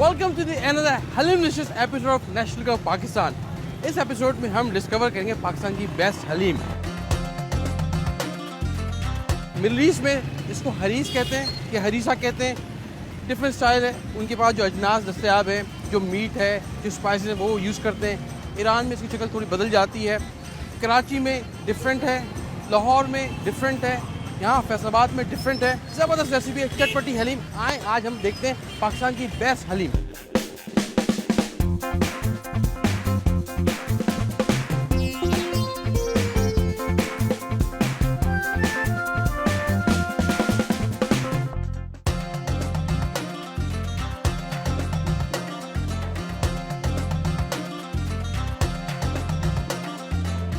Welcome to the another haleem dishes episode of national cup Pakistan. इस episode में हम discover करेंगे पाकिस्तान की बेस्ट हलीम। मिडल ईस्ट में इसको हरीस कहते हैं या हरीसा कहते हैं, डिफरेंट स्टाइल है। उनके पास जो अजनास दस्तयाब है, जो मीट है, जो स्पाइसेस है वो यूज़ करते हैं। ईरान में इसकी शक्ल थोड़ी बदल जाती है, कराची में डिफरेंट है, लाहौर में डिफरेंट है, यहाँ फैसलाबाद में डिफरेंट है। ज़बरदस्त रेसिपी है चटपटी हलीम। आए आज हम देखते हैं पाकिस्तान की बेस्ट हलीम।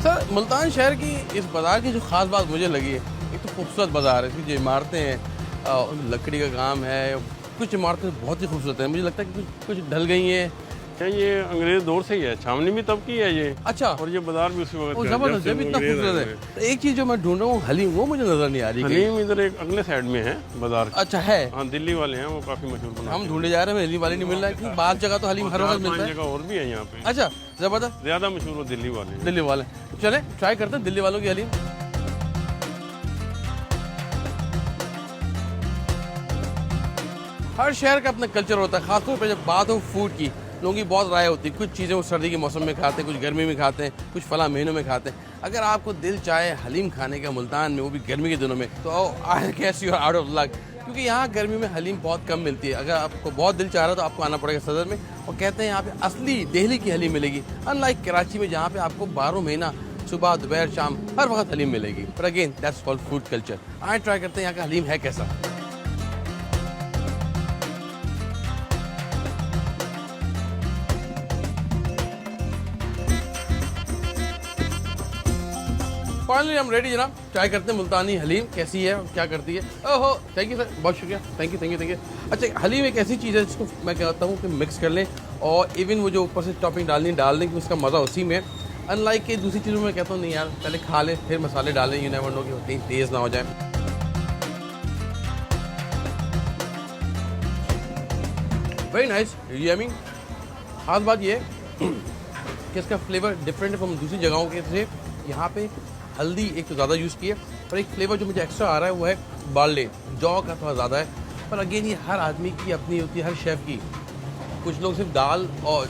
सर, मुल्तान शहर की इस बाज़ार की जो ख़ास बात मुझे लगी है, एक तो खूबसूरत बाज़ार है। इसकी जो इमारतें हैं लकड़ी का काम है, कुछ इमारतें बहुत ही खूबसूरत हैं। मुझे लगता है कि कुछ ढल गई हैं। क्या ये अंग्रेज दौर से ही है, छावनी भी तब की है ये। अच्छा, और ये बाजार भी उसी वक्त का है, ज़बरदस्त, जब जब से इतना अंग्रेज खूबसूरत आए है। हुए। तो एक चीज़ जो मैं ढूंढ रहा हूँ हलीम, वो मुझे नज़र नहीं आ रही। हलीम इधर एक अगले साइड में है बाजार। अच्छा है, हाँ, दिल्ली वाले हैं, वो काफी मशहूर बनाते हम ढूंढे जा रहे हैं, हलीम वाले नहीं मिल रहा है क्योंकि बाद जगह तो हलीम हर वक्त हैं। मिलता है। जगह और भी है यहाँ पे, अच्छा, ज़बरदस्त। ज्यादा मशहूर वो दिल्ली वाले हैं। दिल्ली वाले, चले ट्राई करते हैं दिल्ली वालों की हलीम। हर शहर का अपना कल्चर होता है, खासतौर पर जब बात हो फूड की। लोगों की बहुत राय होती है, कुछ चीज़ें वो सर्दी के मौसम में खाते हैं, कुछ गर्मी में खाते हैं, कुछ फला महीनों में खाते हैं। अगर आपको दिल चाहे हलीम खाने का मुल्तान में, वो भी गर्मी के दिनों में, तो I guess you are out of luck, क्योंकि यहाँ गर्मी में हलीम बहुत कम मिलती है। अगर आपको बहुत दिल चाह रहा है तो आपको आना पड़ेगा सदर में, और कहते हैं यहाँ पे असली दिल्ली की हलीम मिलेगी, अनलाइक कराची में जहाँ पे आपको 12 महीना सुबह दोपहर शाम हर वक्त हलीम मिलेगी। पर again that's called food culture. आए ट्राई करते हैं यहाँ का हलीम है कैसा। फाइनली हम रेडी जनाब, ट्राई करते हैं मुल्तानी हलीम कैसी है, क्या करती है। ओहो, थैंक यू सर, बहुत शुक्रिया, thank you thank you thank you. अच्छा, हलीम एक ऐसी चीज़ है जिसको मैं कहता हूँ कि मिक्स कर लें, और इवन वो जो ऊपर से टॉपिंग डाल दें कि उसका मज़ा उसी में है। अनलाइक के दूसरी चीज़ों में कहता हूँ नहीं यार, पहले खा लें फिर मसाले डालें, यू नेवर नो कि कहीं तेज़ ना हो जाए। Very nice, yummy. खास बात ये है कि इसका फ्लेवर डिफरेंट है फ्रॉम दूसरी जगहों के से। यहाँ पे हल्दी एक तो ज़्यादा यूज़ की है, पर एक फ्लेवर जो मुझे एक्स्ट्रा आ रहा है वो है बार्ले, जौ का थोड़ा ज़्यादा है। पर अगेन ये हर आदमी की अपनी होती है, हर शेफ़ की। कुछ लोग सिर्फ दाल और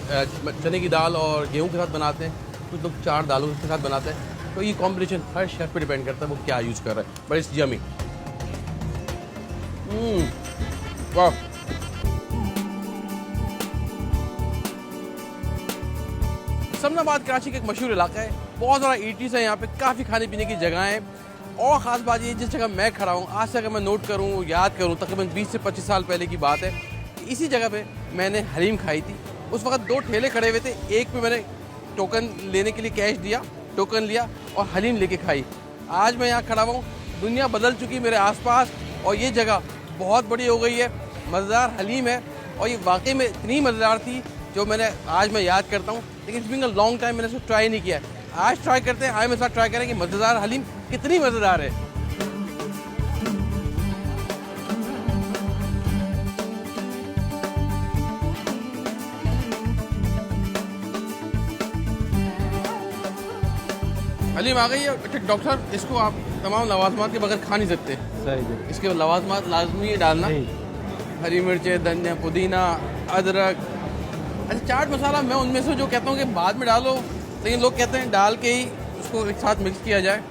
चने की दाल और गेहूं के साथ बनाते हैं, कुछ लोग 4 दालों के साथ बनाते हैं। तो ये कॉम्बिनेशन हर शेफ़ पे डिपेंड करता है वो क्या यूज़ कर रहा है। But it's yummy. वाह, समनाबाद कराची का एक मशहूर इलाका है, बहुत ज़्यादा ईटीज़ है यहाँ पे, काफ़ी खाने पीने की जगह है। और ख़ास बात ये, जिस जगह मैं खड़ा हूँ आज से अगर मैं नोट करूँ, याद करूँ, तकरीबन 20 से 25 साल पहले की बात है, इसी जगह पे मैंने हलीम खाई थी। उस वक्त 2 ठेले खड़े हुए थे, एक पे मैंने टोकन लेने के लिए कैश दिया, टोकन लिया और हलीम लेके खाई। आज मैं यहाँ खड़ा हूँ, दुनिया बदल चुकी मेरे आसपास, और ये जगह बहुत बड़ी हो गई है, मज़ेदार हलीम है। और ये वाकई में इतनी मज़ेदार थी जो आज मैं याद करता हूँ, लेकिन it's been a long time मैंने इसको ट्राई नहीं किया है। आज ट्राई करते हैं, आज मेरे साथ ट्राई करें कि मज़ेदार हलीम कितनी मज़ेदार है। हलीम आ गई है। अच्छा डॉक्टर साहब, इसको आप तमाम लवाजमात के बगैर खा नहीं सकते। सही, इसके लवाजमात लाजमी है डालना, हरी मिर्चें, धनिया, पुदीना, अदरक। अच्छा, चाट मसाला मैं उनमें से जो कहता हूँ कि बाद में डालो, लेकिन लोग कहते हैं डाल के ही उसको एक साथ मिक्स किया जाए।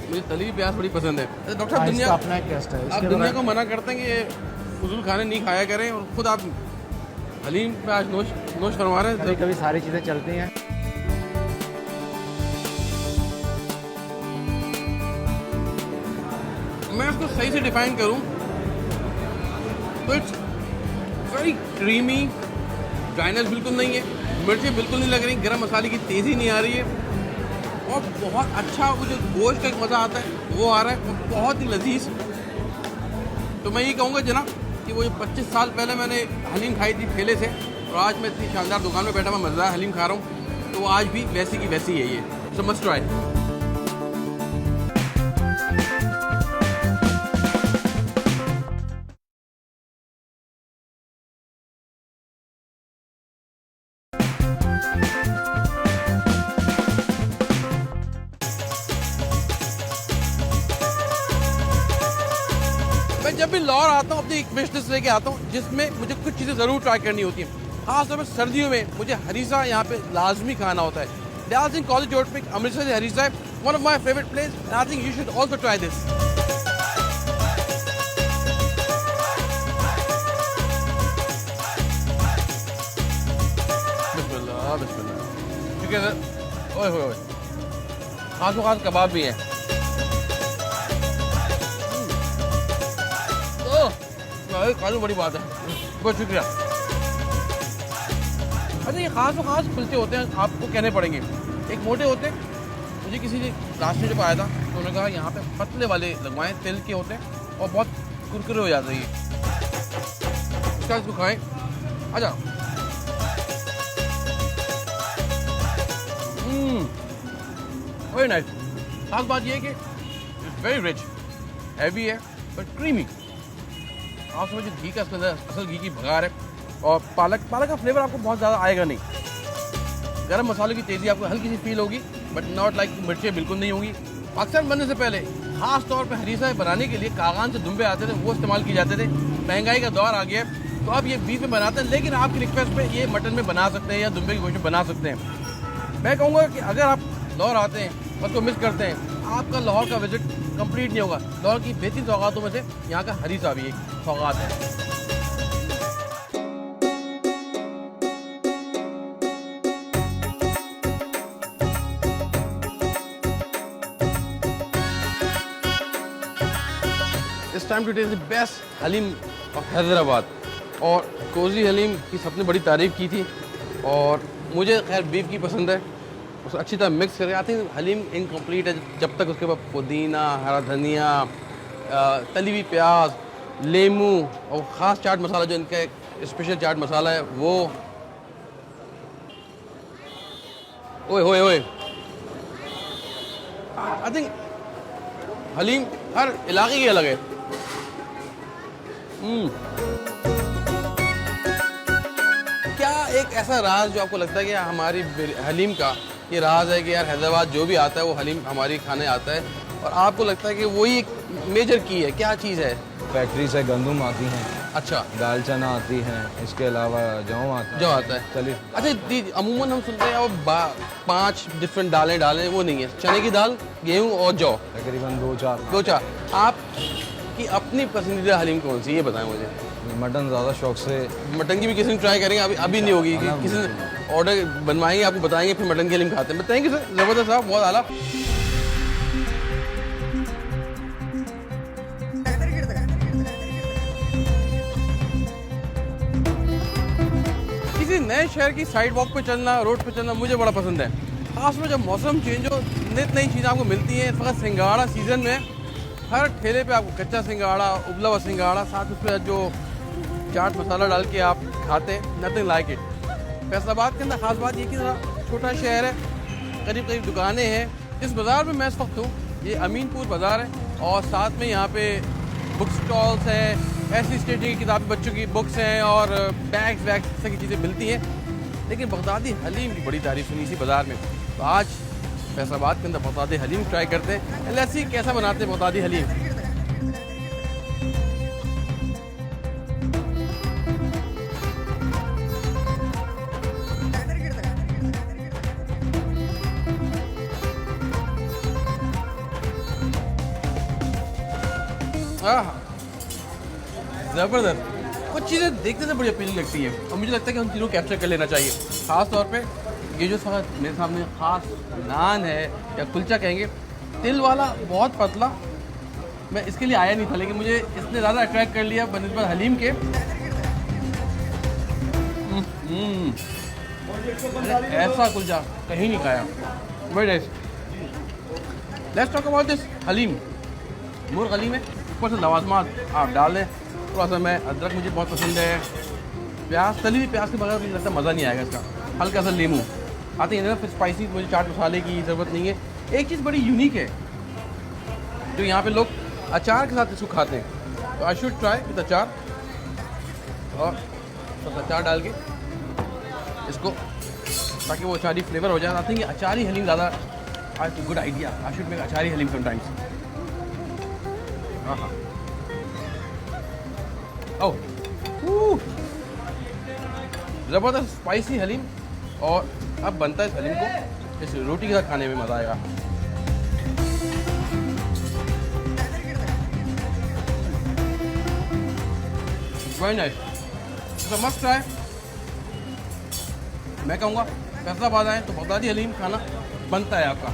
मुझे तली हुई प्याज बड़ी पसंद है। अच्छा डॉक्टर साहब, दुनिया अपना एक टेस्ट है। आप दुनिया को मना करते हैं कि ये फजूल खाने नहीं खाया करें, और खुद आप हलीम पे आज नोश फरमा रहे हैं। कभी कभी सारी चीज़ें चलती हैं। मैं इसको सही से डिफाइन करूं तो इट्स वेरी क्रीमी, ड्राइनेस बिल्कुल नहीं है, मिर्चें बिल्कुल नहीं लग रही, गरम मसाले की तेज़ी नहीं आ रही है, और बहुत अच्छा वो जो गोश्त का एक मज़ा आता है वो आ रहा है, और बहुत ही लजीज। तो मैं ये कहूँगा जनाब कि वो जो 25 साल पहले मैंने हलीम खाई थी ठेले से, और आज मैं इतनी शानदार दुकान में बैठा मैं मज़ेदार हलीम खा रहा हूँ, तो वो आज भी वैसी की वैसी है। ये सो मस्ट ट्राई। जब भी लाहौर आता हूँ अपनी एक विश लिस्ट लेके आता हूँ जिसमें मुझे कुछ चीज़ें ज़रूर ट्राई करनी होती हैं। खासतौर पर सर्दियों में मुझे हरीसा यहाँ पे लाजमी खाना होता है। दयाल सिंह कॉलेज रोड पे अमृतसर से हरीसा है, one of my favourite place, and I think you should also try this. बिस्मिल्लाह बिस्मिल्लाह। ठीक है सर, ओए होए खास कबाब भी है। काजू बड़ी बात है, बहुत शुक्रिया। अच्छा ये खास खुलते होते हैं, आपको कहने पड़ेंगे। एक मोटे होते हैं, मुझे किसी ने रास्ते जब आया था तो उन्होंने कहा यहाँ पे पतले वाले लगवाएं, तिल के होते हैं और बहुत कुरकुरे हो जाते हैं। इसका इसको खाएं। अच्छा वेरी नाइस। खास बात ये है कि इट्स वेरी रिच, हैवी है बट क्रीमी। आप समझिए घी का असल घी की भगार है और पालक का फ्लेवर आपको बहुत ज़्यादा आएगा नहीं। गरम मसालों की तेज़ी आपको हल्की सी फील होगी बट नॉट लाइक मिर्चें बिल्कुल नहीं होंगी। अक्सर बनने से पहले खास तौर पर हरीसा बनाने के लिए कागान से दुम्बे आते थे, वो इस्तेमाल किए जाते थे। महंगाई का दौर आ गया है तो अब ये बीफ में बनाते हैं, लेकिन आपकी रिक्वेस्ट पे ये मटन में बना सकते हैं या दुम्बे की गोश्त में बना सकते हैं। मैं कहूँगा कि अगर आप लाहौर आते हैं और उसको मिस करते हैं, आपका लाहौर का विजिट कंप्लीट नहीं होगा। लाहौर की बेहतरीन सौगातों में से यहाँ का हरीसा भी एक सौगात है। इस time to taste the best haleem of Hyderabad. और कोजी हलीम की सबने बड़ी तारीफ़ की थी और मुझे खैर बीफ की पसंद है। उसको अच्छी तरह मिक्स करके आते हैं। हलीम इनकम्प्लीट है जब तक उसके बाद पुदीना, हरा धनिया, तली हुई प्याज, लेमू और ख़ास चाट मसाला जो इनका एक स्पेशल चाट मसाला है वो। ओए होए होए, आई थिंक हलीम हर इलाके की अलग है। क्या एक ऐसा राज जो आपको लगता है कि हमारी हलीम का ये राज है कि यार हैदराबाद जो भी आता है वो हलीम हमारी खाने आता है और आपको लगता है कि वही एक मेजर की है? क्या चीज़ है? फैक्ट्री से गंदम आती हैं, अच्छा, दाल चना आती हैं, इसके अलावा जौ आता है। चलिए अच्छा, अमूमन हम सुनते हैं वो 5 डिफरेंट दालें डालें, वो नहीं है। चने की दाल, गेहूँ और जौ, तकरीबन 2-4। आप की अपनी पसंदीदा हलीम कौन सी, ये बताएं मुझे। मटन ज़्यादा शौक से। मटन की भी किसी ने ट्राई करेंगे, अभी नहीं होगी, किसी ने ऑर्डर बनवाएंगे, आपको बताएंगे, फिर मटन की हलीम खाते हैं। थैंक यू सर, ज़बरदस्त साहब, बहुत आला। किसी नए शहर की साइड वॉक पे चलना, रोड पे चलना मुझे बड़ा पसंद है। खास में जब मौसम चेंज हो, नई चीज़ें आपको मिलती हैं। इस वक्त सिंगाड़ा सीज़न में हर ठेले पे आपको कच्चा सिंगाड़ा, उबला हुआ सिंगाड़ा, साथ उसमें जो चाट मसाला डाल के आप खाते हैं, नथिंग लाइक इट। फैसलाबाद के अंदर खास बात ये कि छोटा शहर है, करीब दुकानें हैं। जिस बाज़ार में मैं इस वक्त हूँ ये अमीनपुर बाज़ार है और साथ में यहाँ पे बुक स्टॉल्स हैं, ऐसी स्टेशनरी की किताबें, बच्चों की बुक्स हैं और बैग्स इस तरह की चीज़ें मिलती हैं। लेकिन बगदादी हलीम की बड़ी तारीफ सुनी इसी बाज़ार में, तो आज फैसलाबाद के अंदर बगदादी हलीम ट्राई करते हैं। ऐसी कैसा बनाते हैं बगदादी हलीम। ज़बरदस्त। कुछ चीज़ें देखने से बड़ी अपीलिंग लगती हैं और मुझे लगता है कि उन चीज़ों को कैप्चर कर लेना चाहिए। ख़ास तौर पे ये जो मेरे सामने ख़ास नान है या कुलचा कहेंगे, तिल वाला, बहुत पतला। मैं इसके लिए आया नहीं था लेकिन मुझे इसने ज़्यादा अट्रैक्ट कर लिया बनिस्बत हलीम के। ऐसा कुलचा कहीं नहीं खाया। Very nice. Let's talk about this haleem. मुर्ग हलीम है, ऊपर से लवाजमात आप डाल दें। थोड़ा सा मैं अदरक मुझे बहुत पसंद है, प्याज, तली हुई प्याज के बगैर मुझे लगता है मज़ा नहीं आएगा इसका। हल्का सा नींबू आते हैं, फिर स्पाइसी मुझे चाट मसाले की ज़रूरत नहीं है। एक चीज़ बड़ी यूनिक है जो यहाँ पे लोग अचार के साथ इसको खाते हैं, तो आई शुड ट्राई विद अचार। और बस अचार डाल के इसको, ताकि वो अचारी फ्लेवर हो जाए। आई थिंक अचारी हलीम ज़्यादा good idea. I should make achari haleem sometimes. हाँ हाँ, ओह, ज़बरदस्त स्पाइसी हलीम। और अब बनता है इस हलीम को इस रोटी के साथ खाने में मज़ा आएगा। Very nice, must try. मैं कहूँगा फैसलाबाद आए तो बगदादी हलीम खाना बनता है आपका।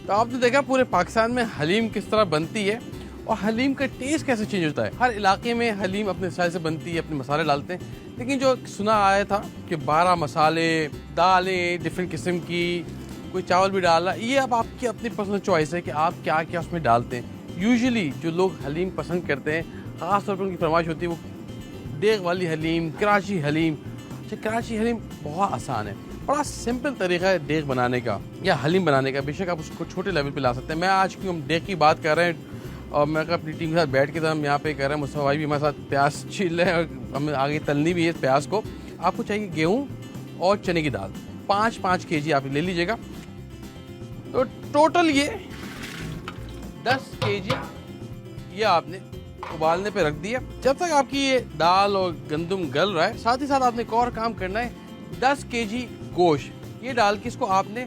तो आपने देखा पूरे पाकिस्तान में हलीम किस तरह बनती है और हलीम का टेस्ट कैसे चेंज होता है। हर इलाके में हलीम अपने स्टाइल से बनती है, अपने मसाले डालते हैं। लेकिन जो सुना आया था कि 12 मसाले, दालें डिफरेंट किस्म की, कोई चावल भी डाला, ये अब आपकी अपनी पर्सनल चॉइस है कि आप क्या क्या उसमें डालते हैं। यूजुअली जो लोग हलीम पसंद करते हैं, ख़ास तौर पर उनकी फरमाइश होती है वो देग वाली हलीम, कराची हलीम। अच्छा, कराची हलीम बहुत आसान है, बड़ा सिंपल तरीका है देग बनाने का या हलीम बनाने का। बेशक आप उसको छोटे लेवल पे ला सकते हैं। मैं आज क्यों हम देग की बात कर रहे हैं और मैं अपनी टीम के साथ बैठ के हम यहाँ पे कर रहे हैं। मुस्तफा भाई भी हमारे साथ प्याज छील रहे हैं और हमें आगे तलनी भी है प्याज को। आपको चाहिए गेहूँ और चने की दाल 5-5 kg आप ले लीजिएगा। तो टोटल ये 10 kg ये आपने उबालने पे रख दिया। जब तक आपकी ये दाल और गंदम गल रहा है, साथ ही साथ आपने एक और काम करना है। 10 kg गोश्त ये डाल के इसको आपने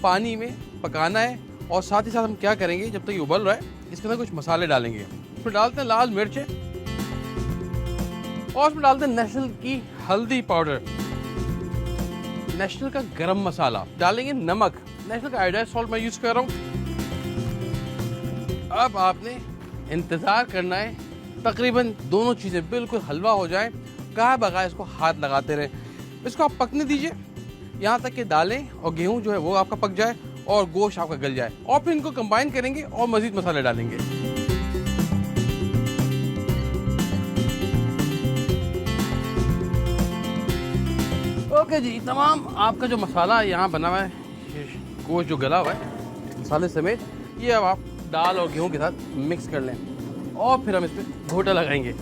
पानी में पकाना है। और साथ ही साथ हम क्या करेंगे, जब तक ये उबल रहा है इसके अंदर कुछ मसाले डालेंगे। इसमें डालते हैं लाल मिर्च और इसमें डालते हैं नेशनल की हल्दी पाउडर, नेशनल का गरम मसाला, डालेंगे नमक, नेशनल का आयोडाइज्ड सॉल्ट मैं यूज कर रहा हूँ। अब आपने इंतजार करना है तकरीबन दोनों चीजें बिल्कुल हलवा हो जाए। कहा बगाए इसको हाथ लगाते रहें। इसको आप पकने दीजिए यहाँ तक कि दालें और गेहूं जो है वो आपका पक जाए और गोश्त आपका गल जाए। और फिर इनको कंबाइन करेंगे और मजीद मसाले डालेंगे। ओके जी, तमाम आपका जो मसाला यहाँ बना हुआ है, गोश्त जो गला हुआ है मसाले समेत, ये अब आप दाल और गेहूं के साथ मिक्स कर लें और फिर हम इस पर घोटा लगाएंगे।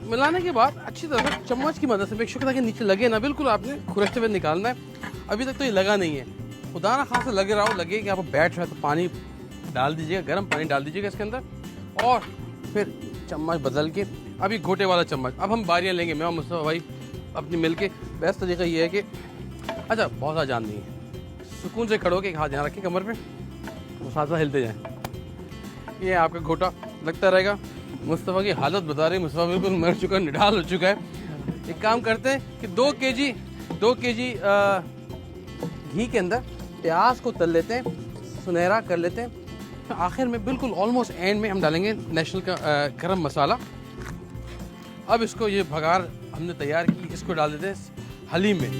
मिलाने के बाद अच्छी तरह से चम्मच की मदद से मेक श्योर ताकि नीचे लगे ना, बिल्कुल आपने खुरचते हुए निकालना है। अभी तक तो ये लगा नहीं है, खुदा ना खासा लगे रहा हो, लगे कि आप बैठ रहा है तो पानी डाल दीजिएगा, गर्म पानी डाल दीजिएगा इसके अंदर और फिर चम्मच बदल के अभी घोटे वाला चम्मच। अब हम बारियाँ लेंगे, मैं और मुस्तफा भाई अपनी मिल के। बेस्ट तरीका ये है कि अच्छा बहुत ज़्यादा जान नहीं है, सुकून से खड़ो के एक हाथ यहाँ रखें कमर पे, वो साथ साथ हिलते जाएँ। ये आपका घोटा लगता रहेगा। मुस्तफा की हालत बता रही, मुस्तफा बिल्कुल मर चुका, निढाल हो चुका है। एक काम करते हैं कि 2 kg घी के अंदर प्याज को तल लेते हैं, सुनहरा कर लेते हैं। आखिर में बिल्कुल ऑलमोस्ट एंड में हम डालेंगे नेशनल का गरम मसाला। अब इसको ये भगार हमने तैयार की, इसको डाल देते हैं हलीम में।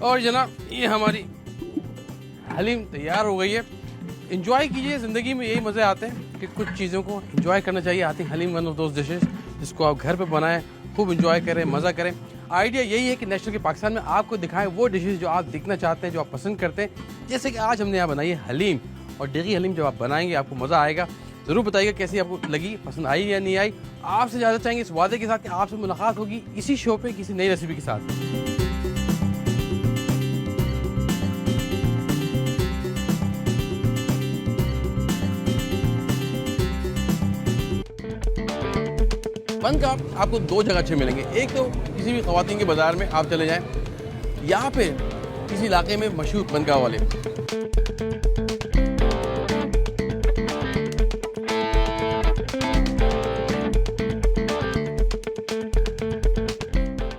और जनाब ये हमारी हलीम तैयार हो गई है। इंजॉय कीजिए, ज़िंदगी में यही मज़े आते हैं कि कुछ चीज़ों को इंजॉय करना चाहिए। आती haleem one of those dishes जिसको आप घर पे बनाएं, खूब इंजॉय करें, मज़ा करें। आइडिया यही है कि नेशनल के पाकिस्तान में आपको दिखाएं वो डिशेज जो आप देखना चाहते हैं, जो आप पसंद करते हैं। जैसे कि आज हमने यहाँ बनाई है हलीम, और डेगी हलीम जब आप बनाएंगे आपको मज़ा आएगा। ज़रूर बताइएगा कैसी आपको लगी, पसंद आई या नहीं आई। आपसे इजाज़त चाहेंगे इस वादे के साथ कि आपसे मुलाकात होगी इसी शो पे किसी नई रेसिपी के साथ। बन का आपको 2 जगह अच्छे मिलेंगे। एक तो किसी भी ख़वातीन के बाज़ार में आप चले जाएं, या फिर किसी इलाके में मशहूर बनका वाले।